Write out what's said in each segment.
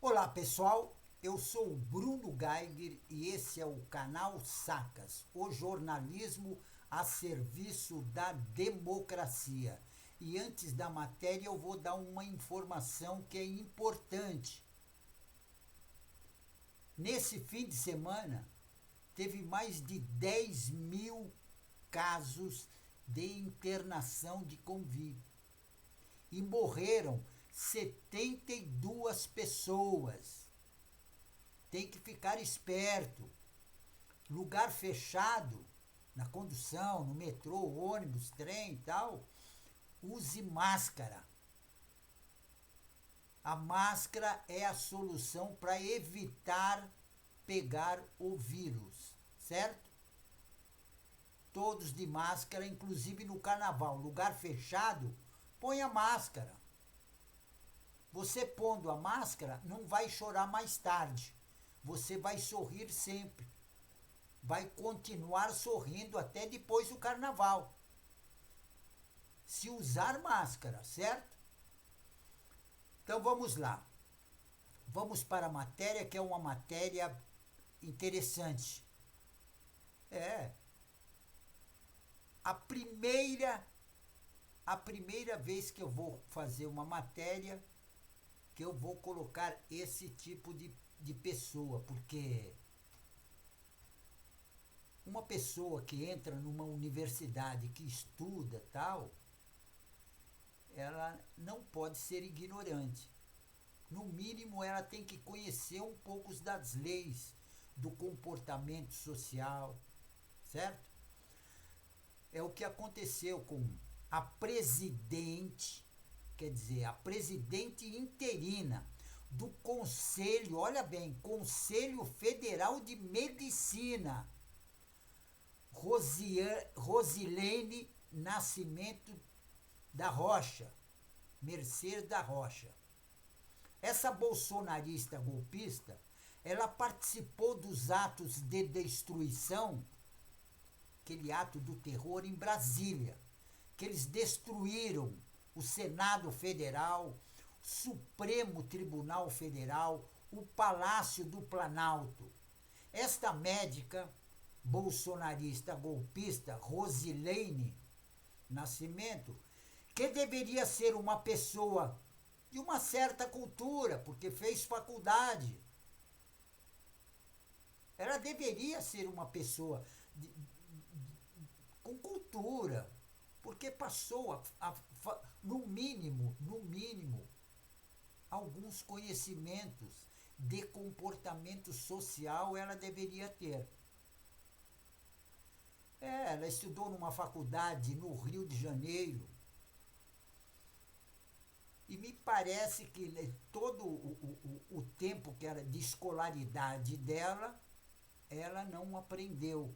Olá pessoal, eu sou o Bruno Geiger e esse é o canal Sacas, o jornalismo a serviço da democracia. E antes da matéria eu vou dar uma informação que é importante. Nesse fim de semana teve mais de 10 mil casos de internação de Covid e morreram 72 pessoas. Tem que ficar esperto. Lugar fechado, na condução, no metrô, ônibus, trem e tal, use máscara. A máscara é a solução para evitar pegar o vírus, certo? Todos de máscara, inclusive no carnaval. Lugar fechado, põe a máscara. Você pondo a máscara, não vai chorar mais tarde. Você vai sorrir sempre. Vai continuar sorrindo até depois do carnaval. Se usar máscara, certo? Então vamos lá. Vamos para a matéria, que é uma matéria interessante. É. A primeira vez que eu vou fazer uma matéria que eu vou colocar esse tipo de pessoa, porque uma pessoa que entra numa universidade, que estuda tal, ela não pode ser ignorante. No mínimo, ela tem que conhecer um pouco das leis do comportamento social, certo? É o que aconteceu com a presidente, quer dizer, a presidente interina do Conselho, olha bem, Conselho Federal de Medicina, Rosilene Nascimento da Rocha, Mercedes da Rocha. Essa bolsonarista golpista, ela participou dos atos de destruição, aquele ato do terror em Brasília, que eles destruíram o Senado Federal, o Supremo Tribunal Federal, o Palácio do Planalto. Esta médica bolsonarista golpista, Rosilene Nascimento, que deveria ser uma pessoa de uma certa cultura, porque fez faculdade. Ela deveria ser uma pessoa com cultura, porque passou no mínimo, alguns conhecimentos de comportamento social ela deveria ter. Ela estudou numa faculdade no Rio de Janeiro. E me parece que todo o tempo que era de escolaridade dela, ela não aprendeu.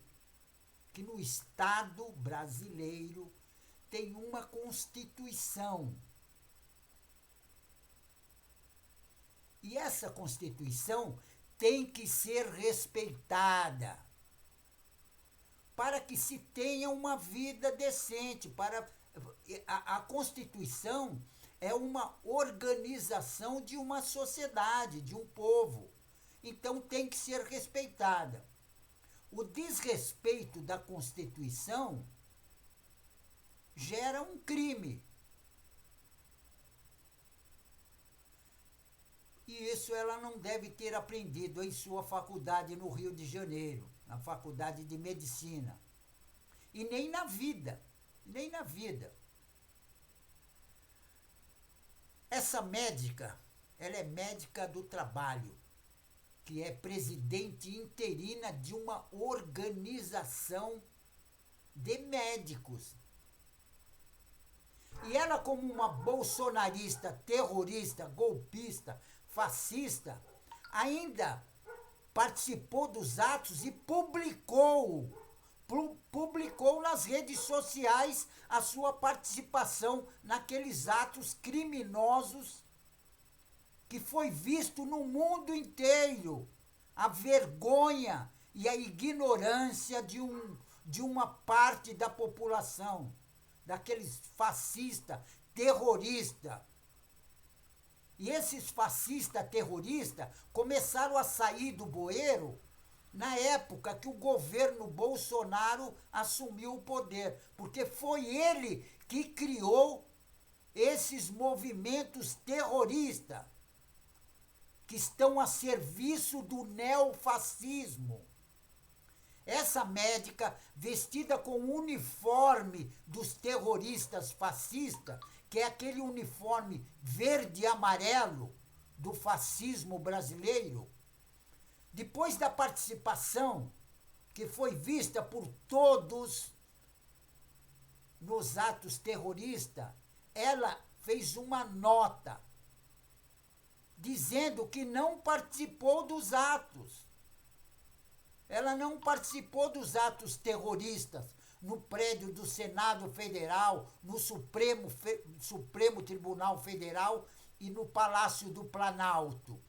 Que no Estado brasileiro tem uma Constituição. E essa Constituição tem que ser respeitada para que se tenha uma vida decente. A Constituição é uma organização de uma sociedade, de um povo. Então tem que ser respeitada. O desrespeito da Constituição gera um crime. E isso ela não deve ter aprendido em sua faculdade no Rio de Janeiro, na faculdade de medicina. E nem na vida, nem na vida. Essa médica, ela é médica do trabalho, que é presidente interina de uma organização de médicos. E ela, como uma bolsonarista, terrorista, golpista, fascista, ainda participou dos atos e publicou nas redes sociais a sua participação naqueles atos criminosos que foi visto no mundo inteiro. A vergonha e a ignorância de uma parte da população, daqueles fascistas, terroristas. E esses fascistas terroristas começaram a sair do bueiro na época que o governo Bolsonaro assumiu o poder, porque foi ele que criou esses movimentos terroristas que estão a serviço do neofascismo. Essa médica, vestida com o uniforme dos terroristas fascistas, que é aquele uniforme verde e amarelo do fascismo brasileiro, depois da participação que foi vista por todos nos atos terroristas, ela fez uma nota dizendo que não participou dos atos. Ela não participou dos atos terroristas no prédio do Senado Federal, no Supremo Tribunal Federal e no Palácio do Planalto.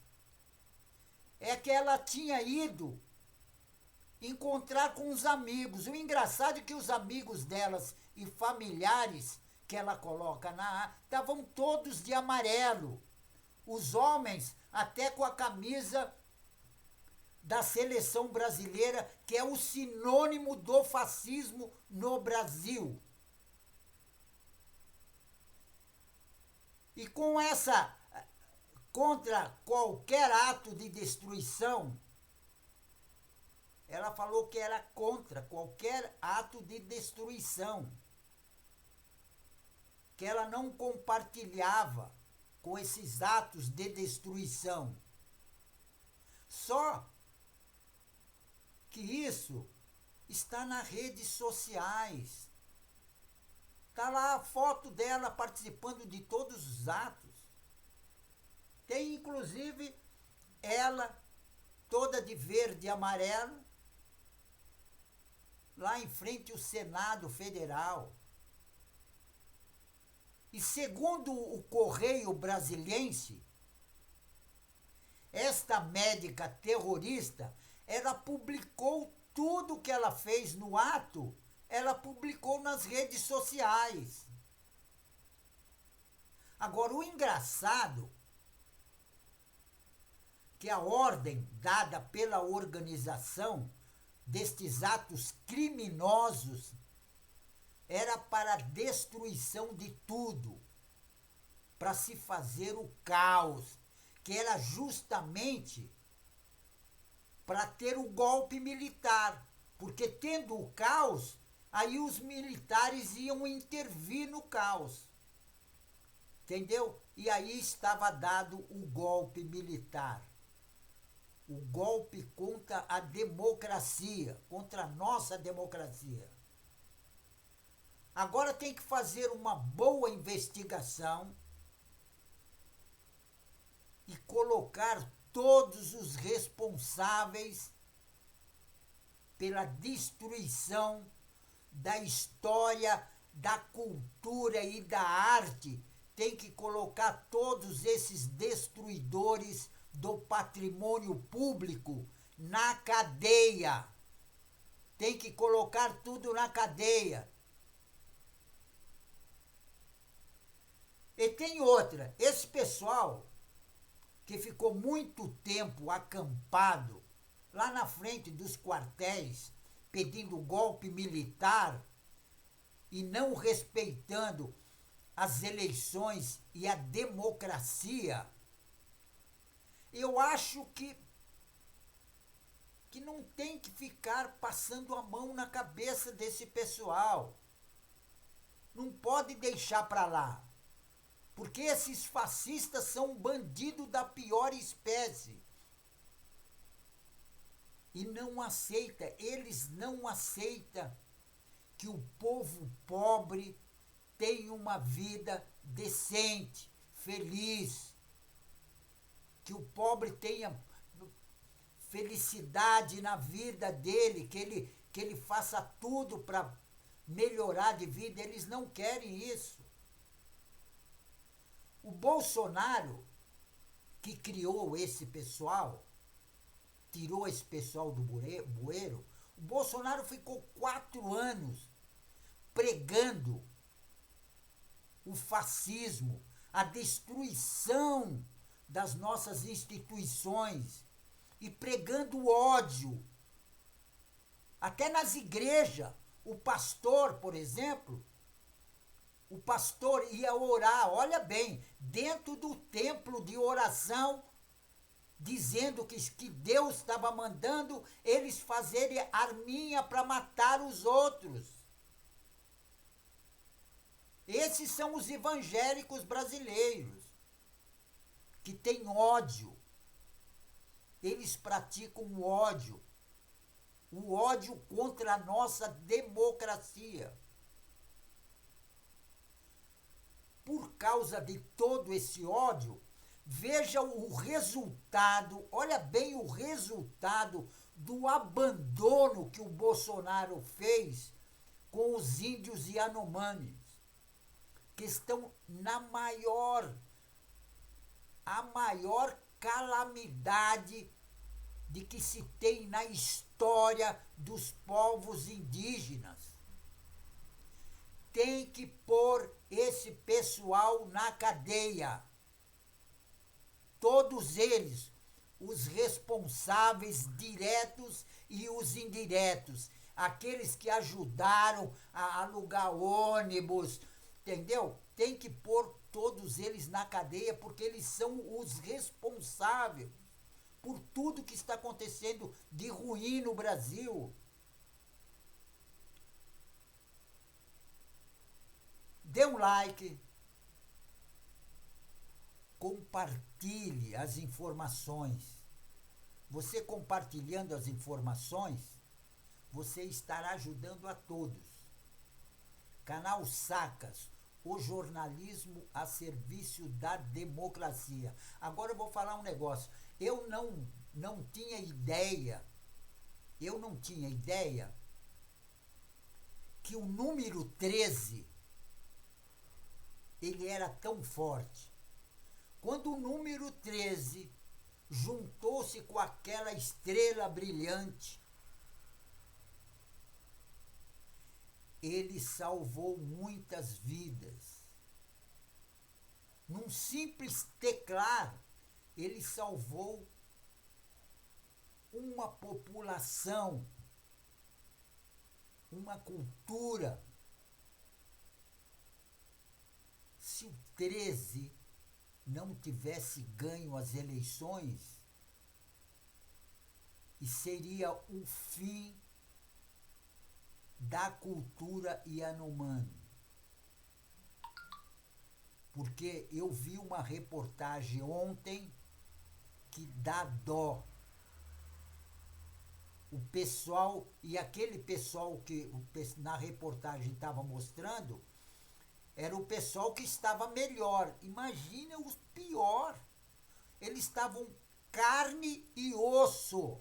É que ela tinha ido encontrar com os amigos. O engraçado é que os amigos delas e familiares que ela coloca estavam todos de amarelo. Os homens até com a camisa da seleção brasileira, que é o sinônimo do fascismo no Brasil. E com essa, contra qualquer ato de destruição, ela falou que era contra qualquer ato de destruição, que ela não compartilhava com esses atos de destruição. Só que isso está nas redes sociais. Está lá a foto dela participando de todos os atos. Tem inclusive ela toda de verde e amarelo, lá em frente ao Senado Federal. E segundo o Correio Brasiliense, esta médica terrorista, ela publicou tudo que ela fez no ato, ela publicou nas redes sociais. Agora, o engraçado que a ordem dada pela organização destes atos criminosos era para a destruição de tudo, para se fazer o caos, que era justamente para ter o golpe militar, porque tendo o caos, aí os militares iam intervir no caos, entendeu? E aí estava dado o golpe militar, o golpe contra a democracia, contra a nossa democracia. Agora tem que fazer uma boa investigação e colocar todos os responsáveis pela destruição da história, da cultura e da arte. Tem que colocar todos esses destruidores do patrimônio público na cadeia. Tem que colocar tudo na cadeia. E tem outra, esse pessoal que ficou muito tempo acampado lá na frente dos quartéis, pedindo golpe militar e não respeitando as eleições e a democracia, eu acho que não tem que ficar passando a mão na cabeça desse pessoal. Não pode deixar para lá. Porque esses fascistas são bandidos da pior espécie. E não aceita, eles não aceitam que o povo pobre tenha uma vida decente, feliz. Que o pobre tenha felicidade na vida dele, que ele faça tudo para melhorar de vida. Eles não querem isso. O Bolsonaro, que criou esse pessoal, tirou esse pessoal do bueiro, o Bolsonaro ficou 4 anos pregando o fascismo, a destruição das nossas instituições e pregando ódio. Até nas igrejas, o pastor, por exemplo, o pastor ia orar, olha bem, dentro do templo de oração, dizendo que Deus estava mandando eles fazerem arminha para matar os outros. Esses são os evangélicos brasileiros, que têm ódio. Eles praticam o ódio contra a nossa democracia. Por causa de todo esse ódio, veja o resultado, olha bem o resultado do abandono que o Bolsonaro fez com os índios Yanomamis, que estão a maior calamidade de que se tem na história dos povos indígenas. Tem que pôr esse pessoal na cadeia. Todos eles, os responsáveis diretos e os indiretos, aqueles que ajudaram a alugar ônibus, entendeu? Tem que pôr todos eles na cadeia, porque eles são os responsáveis por tudo que está acontecendo de ruim no Brasil. Dê um like, compartilhe as informações. Você compartilhando as informações, você estará ajudando a todos. Canal Sacas, o jornalismo a serviço da democracia. Agora eu vou falar um negócio. Eu não tinha ideia que o número 13 ele era tão forte. Quando o número 13 juntou-se com aquela estrela brilhante, ele salvou muitas vidas. Num simples teclar, ele salvou uma população, uma cultura. Se o 13 não tivesse ganho as eleições, e seria o fim da cultura Yanomami. Porque eu vi uma reportagem ontem que dá dó. O pessoal, e aquele pessoal que na reportagem estava mostrando, era o pessoal que estava melhor. Imagina os pior. Eles estavam carne e osso.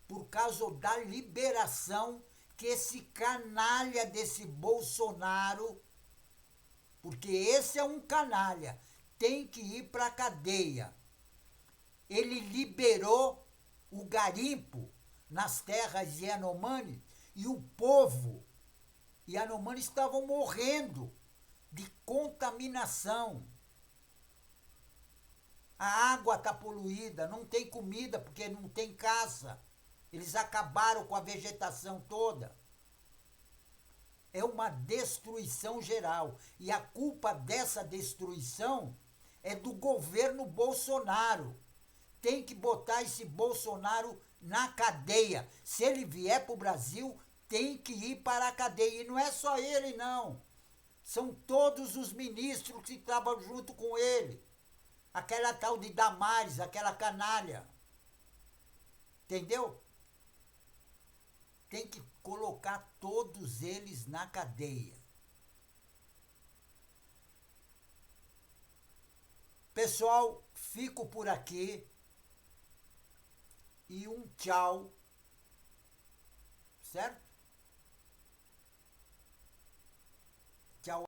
Por causa da liberação que esse canalha desse Bolsonaro, porque esse é um canalha, tem que ir para a cadeia. Ele liberou o garimpo nas terras Yanomami e o povo Yanomami estavam morrendo de contaminação. A água está poluída, não tem comida porque não tem caça. Eles acabaram com a vegetação toda. É uma destruição geral. E a culpa dessa destruição é do governo Bolsonaro. Tem que botar esse Bolsonaro na cadeia. Se ele vier para o Brasil, tem que ir para a cadeia. E não é só ele, não. São todos os ministros que estavam junto com ele. Aquela tal de Damares, aquela canalha. Entendeu? Tem que colocar todos eles na cadeia. Pessoal, fico por aqui. E um tchau. Certo?